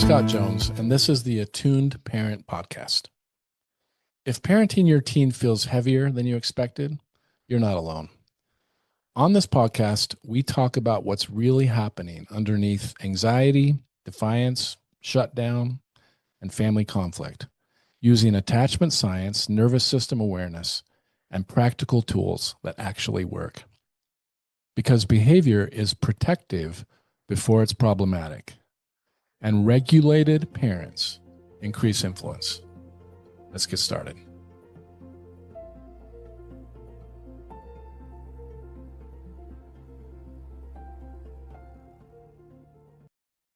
Scott Jones, and this is the Attuned Parent Podcast. If parenting your teen feels heavier than you expected, you're not alone. On this podcast, we talk about what's really happening underneath anxiety, defiance, shutdown, and family conflict, using attachment science, nervous system awareness, and practical tools that actually work. Because behavior is protective before it's problematic, and regulated parents increase influence. Let's get started.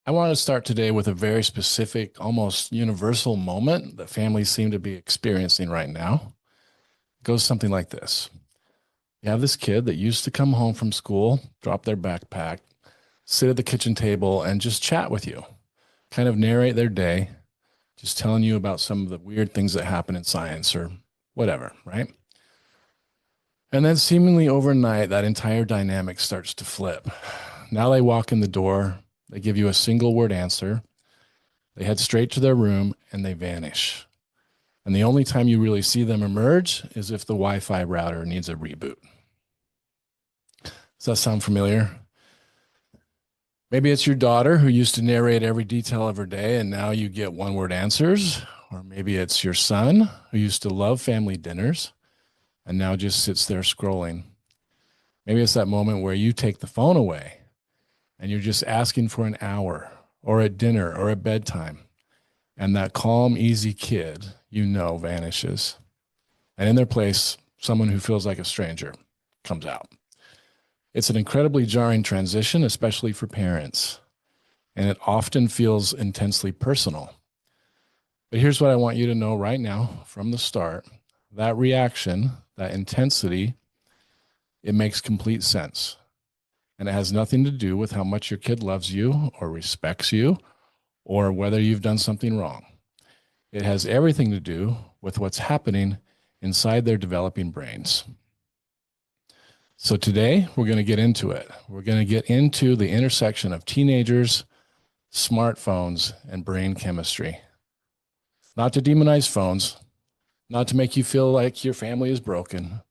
I want to start today with a very specific, almost universal moment that families seem to be experiencing right now. It goes something like this. You have this kid that used to come home from school, drop their backpack, sit at the kitchen table, and just chat with you, kind of narrate their day, just telling you about some of the weird things that happen in science or whatever, right? And then seemingly overnight, that entire dynamic starts to flip. Now they walk in the door, they give you a single word answer, they head straight to their room, and they vanish. And the only time you really see them emerge is if the Wi-Fi router needs a reboot. Does that sound familiar? Maybe it's your daughter who used to narrate every detail of her day, and now you get one-word answers. Or maybe it's your son who used to love family dinners and now just sits there scrolling. Maybe it's that moment where you take the phone away and you're just asking for an hour or at dinner or at bedtime. And that calm, easy kid, vanishes. And in their place, someone who feels like a stranger comes out. It's an incredibly jarring transition, especially for parents. And it often feels intensely personal. But here's what I want you to know right now from the start. That reaction, that intensity, it makes complete sense. And it has nothing to do with how much your kid loves you or respects you or whether you've done something wrong. It has everything to do with what's happening inside their developing brains. So today, we're going to get into it. We're going to get into the intersection of teenagers, smartphones, and brain chemistry. Not to demonize phones, not to make you feel like your family is broken,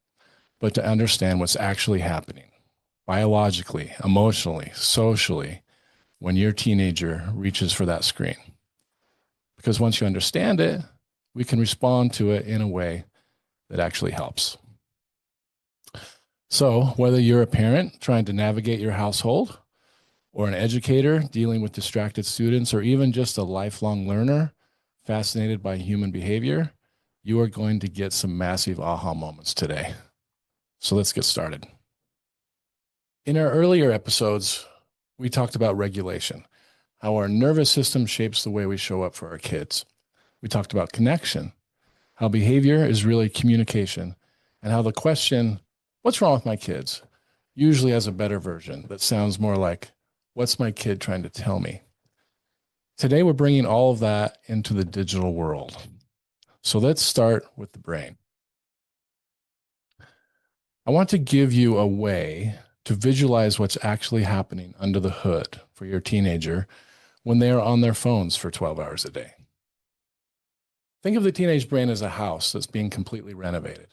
but to understand what's actually happening biologically, emotionally, socially, when your teenager reaches for that screen. Because once you understand it, we can respond to it in a way that actually helps. So whether you're a parent trying to navigate your household, or an educator dealing with distracted students, or even just a lifelong learner fascinated by human behavior, you are going to get some massive aha moments today. So let's get started. In our earlier episodes, we talked about regulation, how our nervous system shapes the way we show up for our kids. We talked about connection, how behavior is really communication, and how the question, what's wrong with my kids, usually has a better version that sounds more like, what's my kid trying to tell me? Today, we're bringing all of that into the digital world. So let's start with the brain. I want to give you a way to visualize what's actually happening under the hood for your teenager when they are on their phones for 12 hours a day. Think of the teenage brain as a house that's being completely renovated.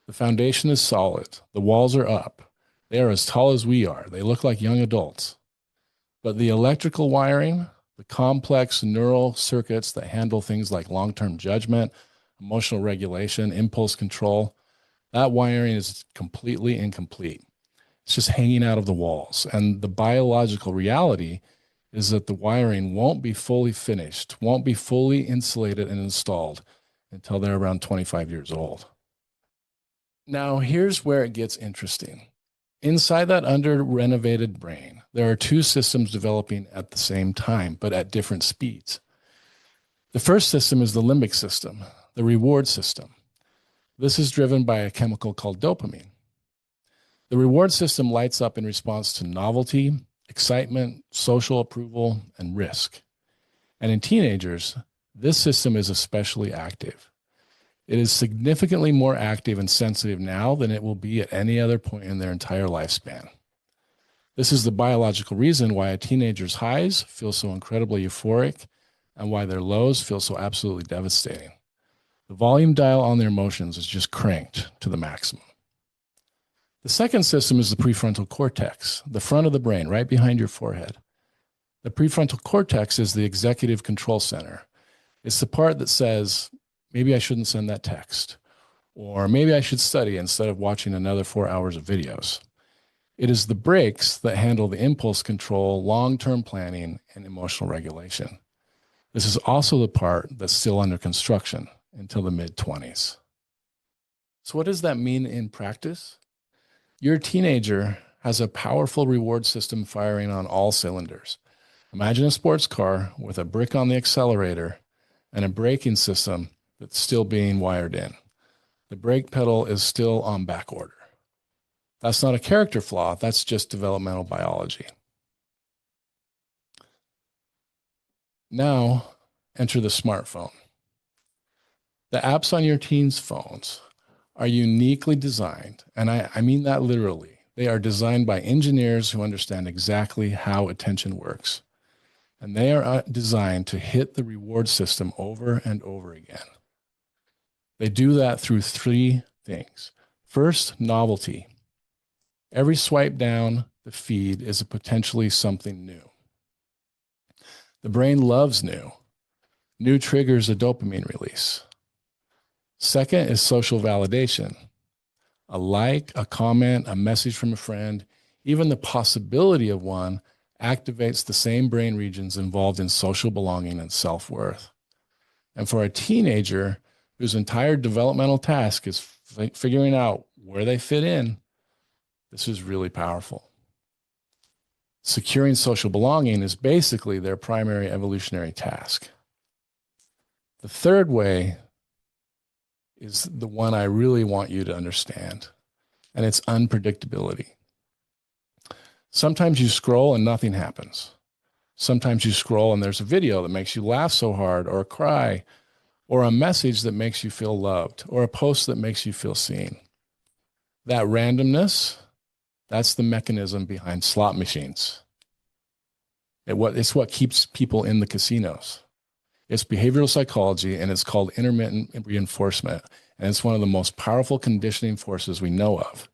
The foundation is solid. The walls are up. They are as tall as we are. They look like young adults. But the electrical wiring, the complex neural circuits that handle things like long-term judgment, emotional regulation, impulse control, that wiring is completely incomplete. It's just hanging out of the walls. And the biological reality is that the wiring won't be fully finished, won't be fully insulated and installed until they're around 25 years old. Now, here's where it gets interesting. Inside that under-renovated brain, there are two systems developing at the same time, but at different speeds. The first system is the limbic system, the reward system. This is driven by a chemical called dopamine. The reward system lights up in response to novelty, excitement, social approval, and risk. And in teenagers, this system is especially active. It is significantly more active and sensitive now than it will be at any other point in their entire lifespan. This is the biological reason why a teenager's highs feel so incredibly euphoric and why their lows feel so absolutely devastating. The volume dial on their emotions is just cranked to the maximum. The second system is the prefrontal cortex, the front of the brain, right behind your forehead. The prefrontal cortex is the executive control center. It's the part that says, maybe I shouldn't send that text, or maybe I should study instead of watching another 4 hours of videos. It is the brakes that handle the impulse control, long-term planning, and emotional regulation. This is also the part that's still under construction until the mid-20s. So what does that mean in practice? Your teenager has a powerful reward system firing on all cylinders. Imagine a sports car with a brick on the accelerator and a braking system that's still being wired in. The brake pedal is still on back order. That's not a character flaw, that's just developmental biology. Now, enter the smartphone. The apps on your teens' phones are uniquely designed, and I mean that literally. They are designed by engineers who understand exactly how attention works. And they are designed to hit the reward system over and over again. They do that through three things. First, novelty. Every swipe down the feed is potentially something new. The brain loves new. New triggers a dopamine release. Second is social validation. A like, a comment, a message from a friend, even the possibility of one activates the same brain regions involved in social belonging and self-worth. And for a teenager whose entire developmental task is figuring out where they fit in, this is really powerful. Securing social belonging is basically their primary evolutionary task. The third way is the one I really want you to understand, and it's unpredictability. Sometimes you scroll and nothing happens. Sometimes you scroll and there's a video that makes you laugh so hard, or cry, or a message that makes you feel loved, or a post that makes you feel seen. That randomness, that's the mechanism behind slot machines. It's what keeps people in the casinos. It's behavioral psychology, and it's called intermittent reinforcement. And it's one of the most powerful conditioning forces we know of.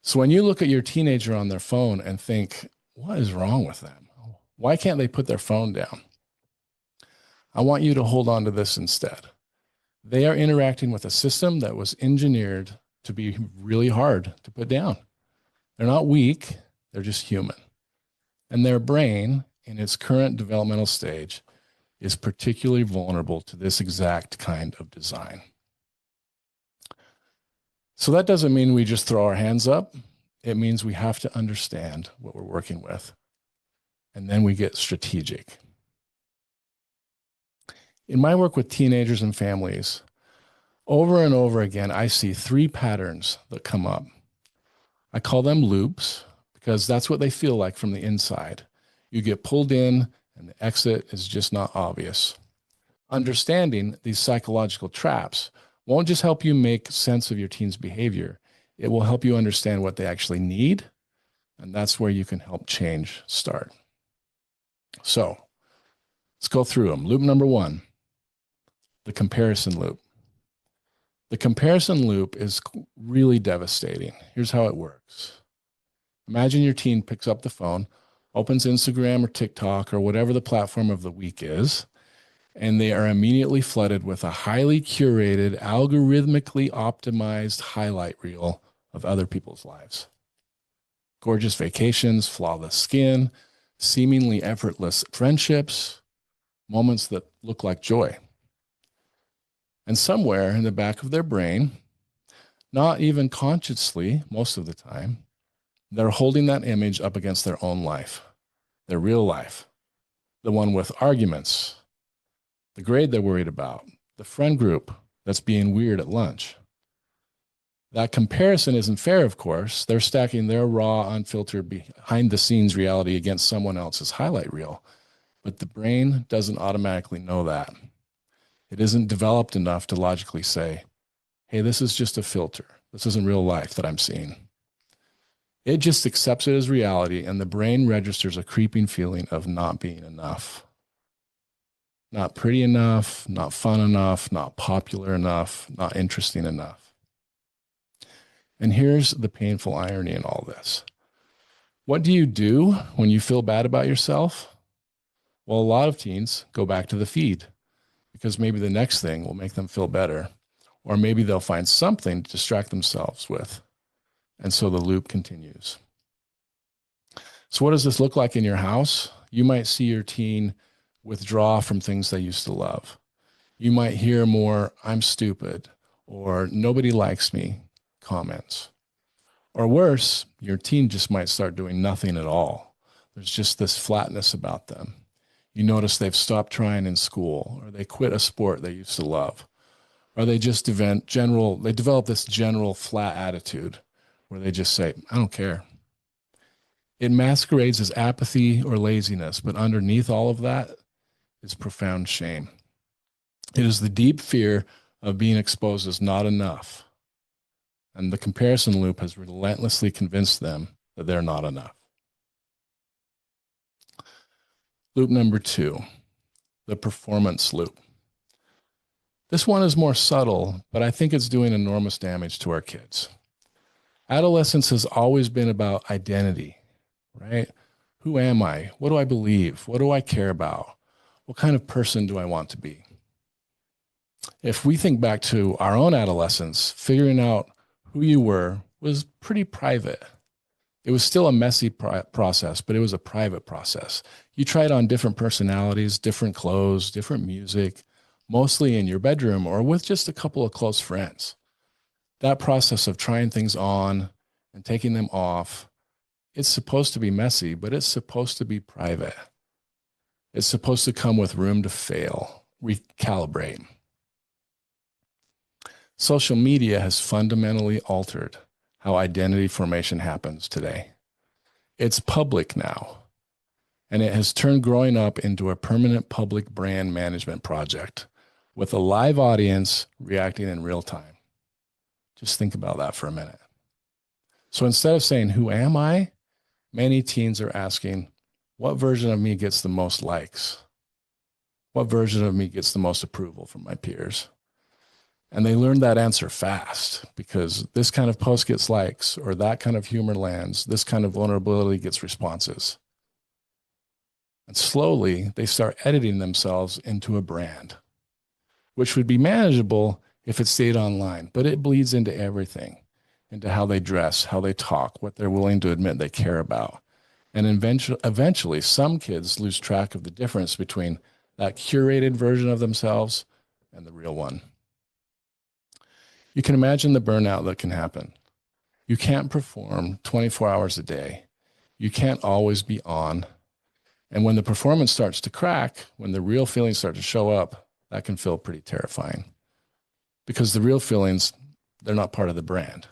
So when you look at your teenager on their phone and think, what is wrong with them? Why can't they put their phone down? I want you to hold on to this instead. They are interacting with a system that was engineered to be really hard to put down. They're not weak, they're just human. And their brain, in its current developmental stage, is particularly vulnerable to this exact kind of design. So that doesn't mean we just throw our hands up. It means we have to understand what we're working with. And then we get strategic. In my work with teenagers and families, over and over again, I see three patterns that come up. I call them loops because that's what they feel like from the inside. You get pulled in and the exit is just not obvious. Understanding these psychological traps won't just help you make sense of your teen's behavior. It will help you understand what they actually need, and that's where you can help change start. So let's go through them. Loop number one, the comparison loop. The comparison loop is really devastating. Here's how it works. Imagine your teen picks up the phone, opens Instagram or TikTok or whatever the platform of the week is, and they are immediately flooded with a highly curated, algorithmically optimized highlight reel of other people's lives. Gorgeous vacations, flawless skin, seemingly effortless friendships, moments that look like joy. And somewhere in the back of their brain, not even consciously most of the time, they're holding that image up against their own life, their real life, the one with arguments, the grade they're worried about, the friend group that's being weird at lunch. That comparison isn't fair, of course. They're stacking their raw, unfiltered, behind-the-scenes reality against someone else's highlight reel. But the brain doesn't automatically know that. It isn't developed enough to logically say, hey, this is just a filter. This isn't real life that I'm seeing. It just accepts it as reality, and the brain registers a creeping feeling of not being enough. not pretty enough, not fun enough, not popular enough, not interesting enough. And here's the painful irony in all this. What do you do when you feel bad about yourself? Well, a lot of teens go back to the feed because maybe the next thing will make them feel better, or maybe they'll find something to distract themselves with. And so the loop continues. So what does this look like in your house? You might see your teen withdraw from things they used to love. You might hear more, "I'm stupid," or "nobody likes me" comments. Or worse, your teen just might start doing nothing at all. There's just this flatness about them. You notice they've stopped trying in school, or they quit a sport they used to love, or they just they develop this general flat attitude where they just say, "I don't care." It masquerades as apathy or laziness, but underneath all of that is profound shame. It is the deep fear of being exposed as not enough. And the comparison loop has relentlessly convinced them that they're not enough. Loop number 2, the performance loop. This one is more subtle, but I think it's doing enormous damage to our kids. Adolescence has always been about identity, right? Who am I? What do I believe? What do I care about? What kind of person do I want to be? If we think back to our own adolescence, figuring out who you were was pretty private. It was still a messy process, but it was a private process. You tried on different personalities, different clothes, different music, mostly in your bedroom or with just a couple of close friends. That process of trying things on and taking them off, it's supposed to be messy, but it's supposed to be private. It's supposed to come with room to fail, recalibrate. Social media has fundamentally altered how identity formation happens today. It's public now, and it has turned growing up into a permanent public brand management project with a live audience reacting in real time. Just think about that for a minute. So instead of saying, "Who am I?" many teens are asking, "What version of me gets the most likes? What version of me gets the most approval from my peers?" And they learn that answer fast because this kind of post gets likes, or that kind of humor lands, this kind of vulnerability gets responses. And slowly they start editing themselves into a brand, which would be manageable if it stayed online, but it bleeds into everything, into how they dress, how they talk, what they're willing to admit they care about. And eventually some kids lose track of the difference between that curated version of themselves and the real one. You can imagine the burnout that can happen. You can't perform 24 hours a day. You can't always be on. And when the performance starts to crack, when the real feelings start to show up, that can feel pretty terrifying. Because the real feelings, they're not part of the brand.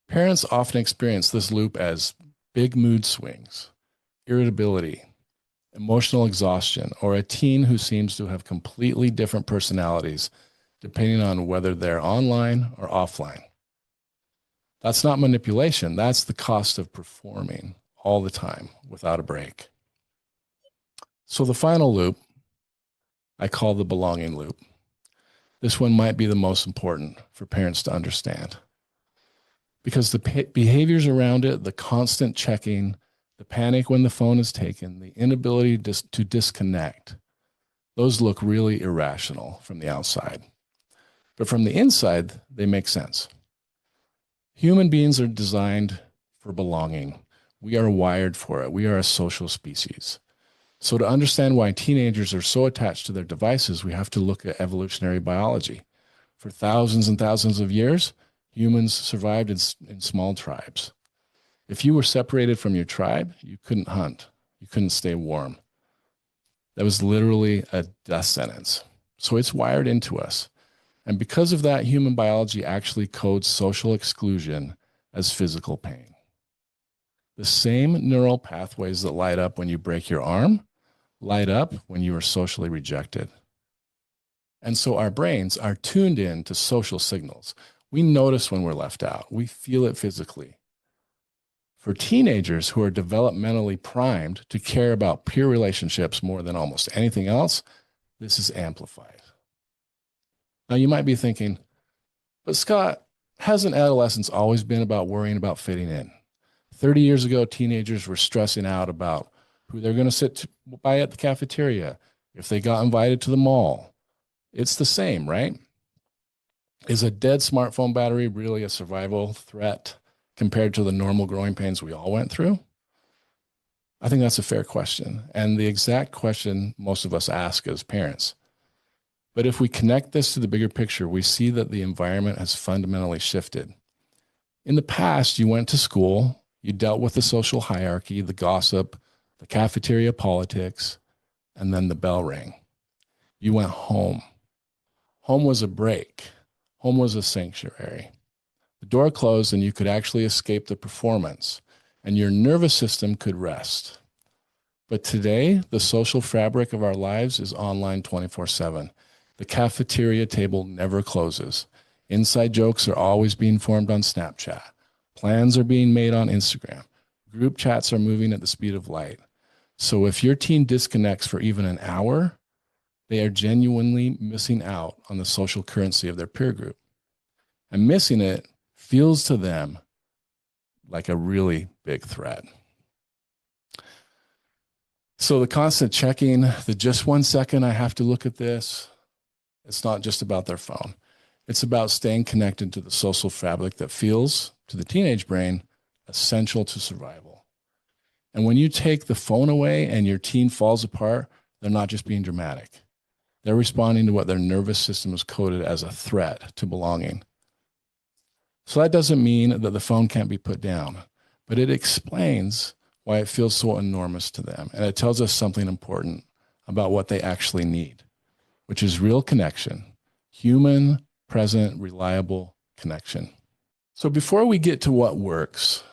Parents often experience this loop as big mood swings, irritability, emotional exhaustion, or a teen who seems to have completely different personalities depending on whether they're online or offline. That's not manipulation. That's the cost of performing all the time without a break. So the final loop, I call the belonging loop. This one might be the most important for parents to understand because the behaviors around it, the constant checking, the panic when the phone is taken, the inability to disconnect, those look really irrational from the outside. But from the inside, they make sense. Human beings are designed for belonging. We are wired for it. We are a social species. So to understand why teenagers are so attached to their devices, we have to look at evolutionary biology. For thousands and thousands of years, humans survived in small tribes. If you were separated from your tribe, you couldn't hunt. You couldn't stay warm. That was literally a death sentence. So it's wired into us. And because of that, human biology actually codes social exclusion as physical pain. The same neural pathways that light up when you break your arm light up when you are socially rejected. And so our brains are tuned in to social signals. We notice when we're left out. We feel it physically. For teenagers who are developmentally primed to care about peer relationships more than almost anything else, this is amplified. Now, you might be thinking, but Scott, hasn't adolescence always been about worrying about fitting in? 30 years ago, teenagers were stressing out about who they're going to sit by at the cafeteria, if they got invited to the mall. It's the same, right? Is a dead smartphone battery really a survival threat compared to the normal growing pains we all went through? I think that's a fair question, and the exact question most of us ask as parents. But if we connect this to the bigger picture, we see that the environment has fundamentally shifted. In the past, you went to school, you dealt with the social hierarchy, the gossip, the cafeteria politics, and then the bell rang. You went home. Home was a break. Home was a sanctuary. The door closed and you could actually escape the performance, and your nervous system could rest. But today, the social fabric of our lives is online 24/7. The cafeteria table never closes. Inside jokes are always being formed on Snapchat. Plans are being made on Instagram. Group chats are moving at the speed of light. So if your teen disconnects for even an hour, they are genuinely missing out on the social currency of their peer group. And missing it feels to them like a really big threat. So the constant checking, the just 1 second I have to look at this, it's not just about their phone. It's about staying connected to the social fabric that feels, to the teenage brain, essential to survival. And when you take the phone away and your teen falls apart, they're not just being dramatic. They're responding to what their nervous system has coded as a threat to belonging. So that doesn't mean that the phone can't be put down, but it explains why it feels so enormous to them. And it tells us something important about what they actually need, which is real connection, human, present, reliable connection. So before we get to what works,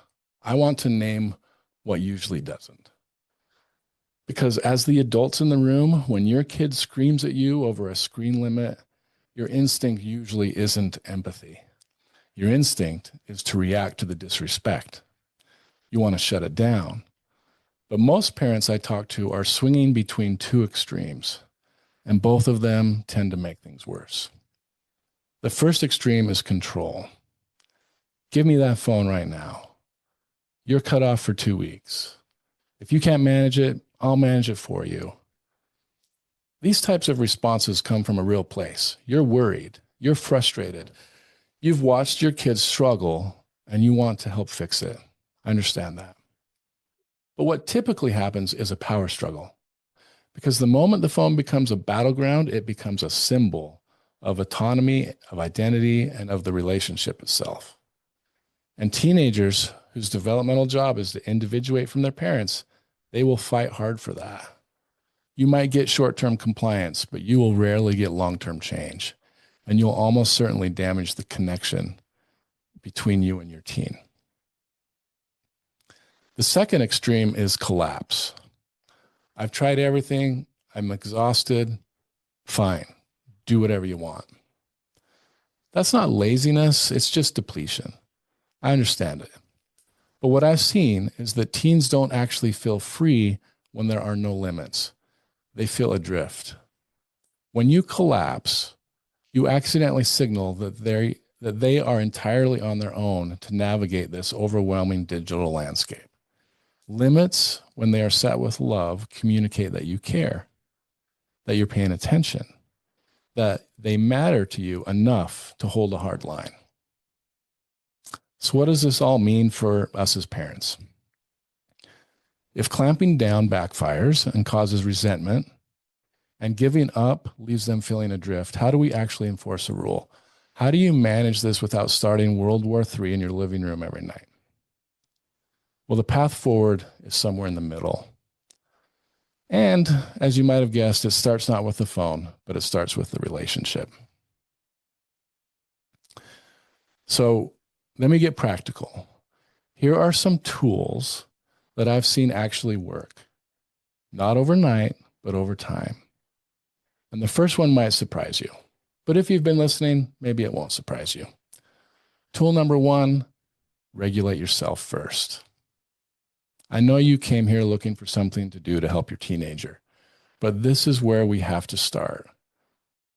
I want to name what usually doesn't. Because as the adults in the room, when your kid screams at you over a screen limit, your instinct usually isn't empathy. Your instinct is to react to the disrespect. You want to shut it down. But most parents I talk to are swinging between two extremes, and both of them tend to make things worse. The first extreme is control. Give me that phone right now. You're cut off for 2 weeks. If you can't manage it, I'll manage it for you. These types of responses come from a real place. You're worried. You're frustrated. You've watched your kids struggle and you want to help fix it. I understand that. But what typically happens is a power struggle. Because the moment the phone becomes a battleground, it becomes a symbol of autonomy, of identity, and of the relationship itself. And teenagers whose developmental job is to individuate from their parents, they will fight hard for that. You might get short-term compliance, but you will rarely get long-term change. And you'll almost certainly damage the connection between you and your teen. The second extreme is collapse. I've tried everything. I'm exhausted. Fine. Do whatever you want. That's not laziness. It's just depletion. I understand it. But what I've seen is that teens don't actually feel free when there are no limits. They feel adrift. When you collapse, you accidentally signal that they are entirely on their own to navigate this overwhelming digital landscape. Limits, when they are set with love, communicate that you care, that you're paying attention, that they matter to you enough to hold a hard line. So what does this all mean for us as parents? If clamping down backfires and causes resentment, and giving up leaves them feeling adrift, how do we actually enforce a rule? How do you manage this without starting World War III in your living room every night? Well, the path forward is somewhere in the middle. And as you might have guessed, it starts not with the phone, but it starts with the relationship. So let me get practical. Here are some tools that I've seen actually work. Not overnight, but over time. And the first one might surprise you. But if you've been listening, maybe it won't surprise you. Tool number one, regulate yourself first. I know you came here looking for something to do to help your teenager, but this is where we have to start.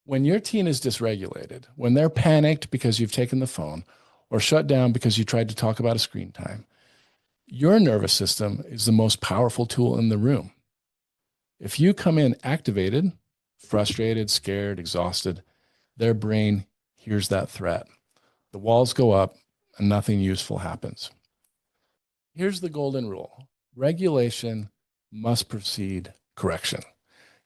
When your teen is dysregulated, when they're panicked because you've taken the phone or shut down because you tried to talk about a screen time, your nervous system is the most powerful tool in the room. If you come in activated, frustrated, scared, exhausted, their brain hears that threat. The walls go up and nothing useful happens. Here's the golden rule: regulation must precede correction.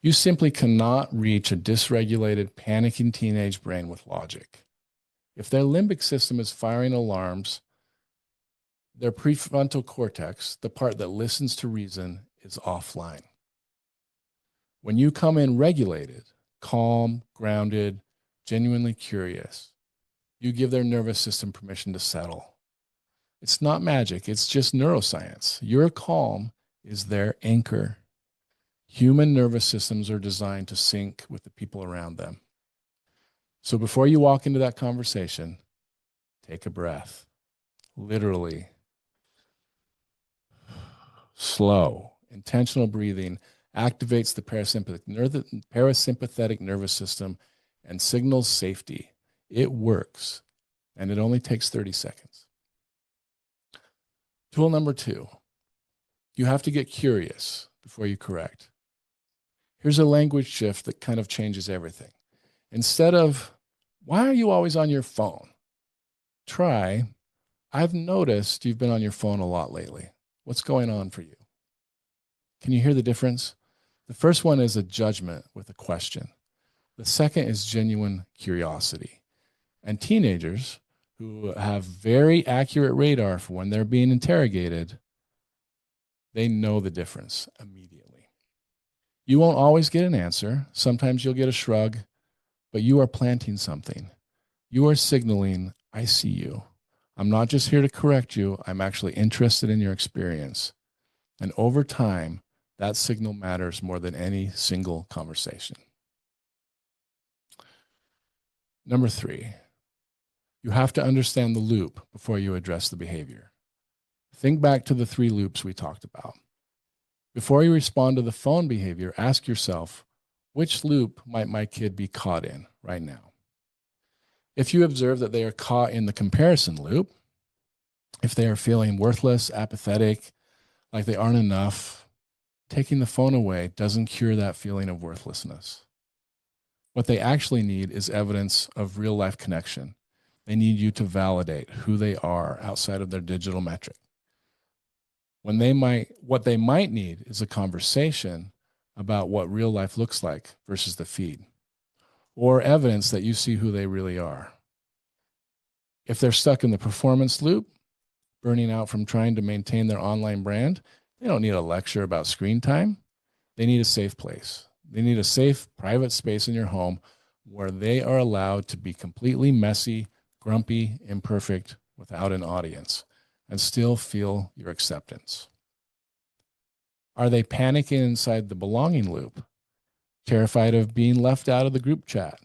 You simply cannot reach a dysregulated, panicking teenage brain with logic. If their limbic system is firing alarms, their prefrontal cortex, the part that listens to reason, is offline. When you come in regulated, calm, grounded, genuinely curious, you give their nervous system permission to settle. It's not magic, it's just neuroscience. Your calm is their anchor. Human nervous systems are designed to sync with the people around them. So before you walk into that conversation, take a breath. Literally, slow, intentional breathing activates the parasympathetic nervous system and signals safety. It works, and it only takes 30 seconds. Tool number 2, you have to get curious before you correct. Here's a language shift that kind of changes everything. Instead of, why are you always on your phone? Try, I've noticed you've been on your phone a lot lately. What's going on for you? Can you hear the difference? The first one is a judgment with a question. The second is genuine curiosity. And teenagers who have very accurate radar for when they're being interrogated, they know the difference immediately. You won't always get an answer. Sometimes you'll get a shrug, but you are planting something. You are signaling, I see you. I'm not just here to correct you. I'm actually interested in your experience. And over time, that signal matters more than any single conversation. Number 3, you have to understand the loop before you address the behavior. Think back to the 3 loops we talked about. Before you respond to the phone behavior, ask yourself, which loop might my kid be caught in right now? If you observe that they are caught in the comparison loop, if they are feeling worthless, apathetic, like they aren't enough, taking the phone away doesn't cure that feeling of worthlessness. What they actually need is evidence of real life connection. They need you to validate who they are outside of their digital metric. What they might need is a conversation about what real life looks like versus the feed, or evidence that you see who they really are. If they're stuck in the performance loop, burning out from trying to maintain their online brand, they don't need a lecture about screen time. They need a safe place. They need a safe, private space in your home where they are allowed to be completely messy, grumpy, imperfect, without an audience, and still feel your acceptance. Are they panicking inside the belonging loop, terrified of being left out of the group chat?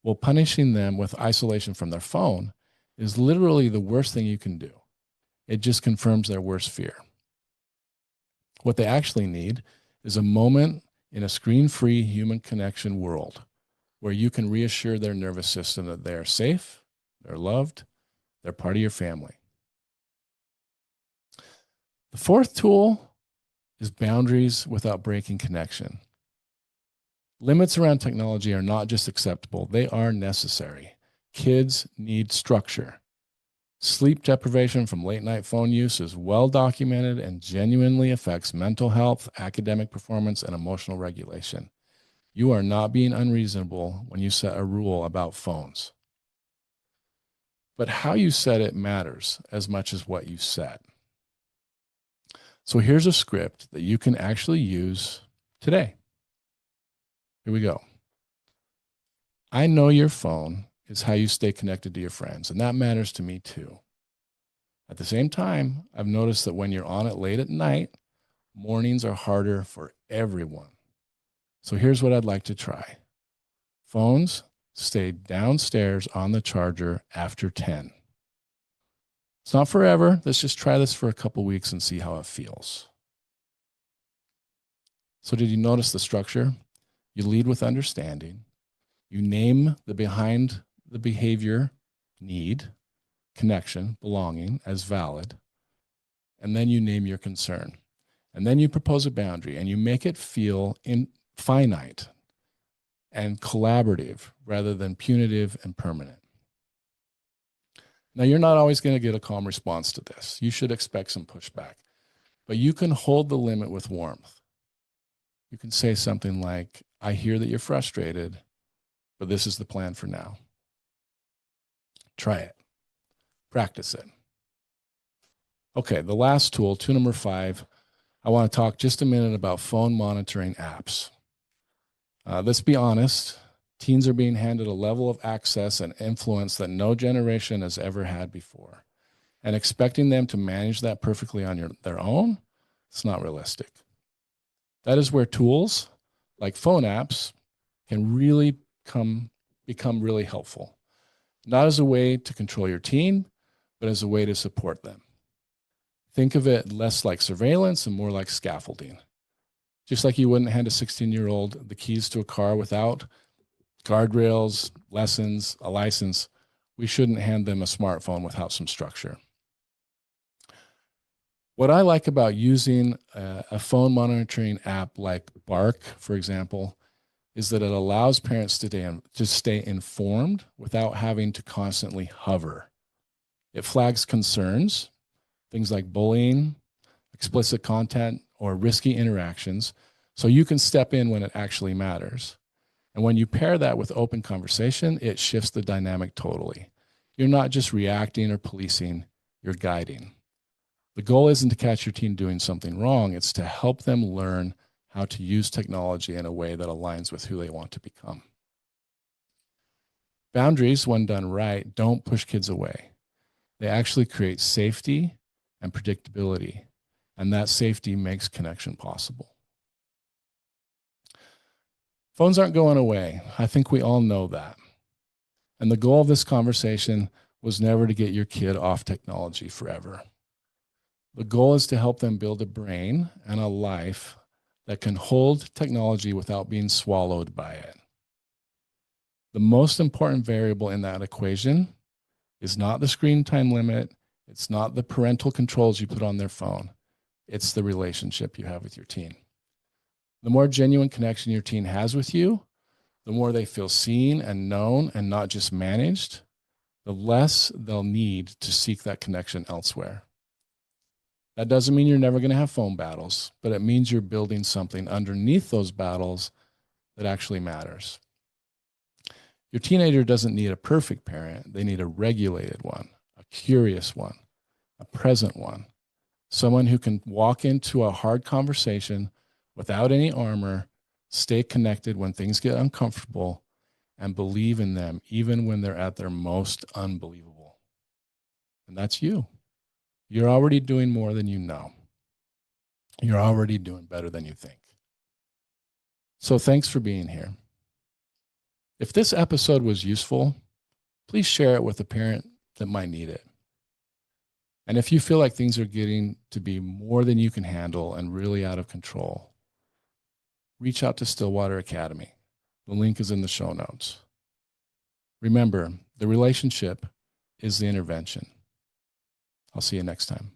Well, punishing them with isolation from their phone is literally the worst thing you can do. It just confirms their worst fear. What they actually need is a moment in a screen-free human connection world where you can reassure their nervous system that they are safe, they're loved, they're part of your family. The 4th tool is boundaries without breaking connection. Limits around technology are not just acceptable, they are necessary. Kids need structure. Sleep deprivation from late night phone use is well documented and genuinely affects mental health, academic performance, and emotional regulation. You are not being unreasonable when you set a rule about phones. But how you set it matters as much as what you set. So here's a script that you can actually use today. Here we go. I know your phone is how you stay connected to your friends, and that matters to me too. At the same time, I've noticed that when you're on it late at night, mornings are harder for everyone. So here's what I'd like to try. Phones stay downstairs on the charger after 10. It's not forever. Let's just try this for a couple weeks and see how it feels. So did you notice the structure? You lead with understanding. You name the behind the behavior need, connection, belonging as valid. And then you name your concern. And then you propose a boundary and you make it feel finite and collaborative rather than punitive and permanent. Now, you're not always going to get a calm response to this. You should expect some pushback, but you can hold the limit with warmth. You can say something like, I hear that you're frustrated, but this is the plan for now. Try it. Practice it. Okay, the last tool number 5, I want to talk just a minute about phone monitoring apps. Let's be honest, teens are being handed a level of access and influence that no generation has ever had before. And expecting them to manage that perfectly on their own, it's not realistic. That is where tools like phone apps can really become really helpful. Not as a way to control your teen, but as a way to support them. Think of it less like surveillance and more like scaffolding. Just like you wouldn't hand a 16-year-old the keys to a car without guardrails, lessons, a license, we shouldn't hand them a smartphone without some structure. What I like about using a phone monitoring app like Bark, for example, is that it allows parents to stay informed without having to constantly hover. It flags concerns, things like bullying, explicit content, or risky interactions, so you can step in when it actually matters. And when you pair that with open conversation, it shifts the dynamic totally. You're not just reacting or policing, you're guiding. The goal isn't to catch your teen doing something wrong, it's to help them learn how to use technology in a way that aligns with who they want to become. Boundaries, when done right, don't push kids away. They actually create safety and predictability, and that safety makes connection possible. Phones aren't going away. I think we all know that. And the goal of this conversation was never to get your kid off technology forever. The goal is to help them build a brain and a life that can hold technology without being swallowed by it. The most important variable in that equation is not the screen time limit. It's not the parental controls you put on their phone. It's the relationship you have with your teen. The more genuine connection your teen has with you, the more they feel seen and known and not just managed, the less they'll need to seek that connection elsewhere. That doesn't mean you're never going to have phone battles, but it means you're building something underneath those battles that actually matters. Your teenager doesn't need a perfect parent. They need a regulated one, a curious one, a present one, someone who can walk into a hard conversation without any armor, stay connected when things get uncomfortable, and believe in them even when they're at their most unbelievable. And that's you. You're already doing more than you know. You're already doing better than you think. So thanks for being here. If this episode was useful, please share it with a parent that might need it. And if you feel like things are getting to be more than you can handle and really out of control, reach out to Stillwater Academy. The link is in the show notes. Remember, the relationship is the intervention. I'll see you next time.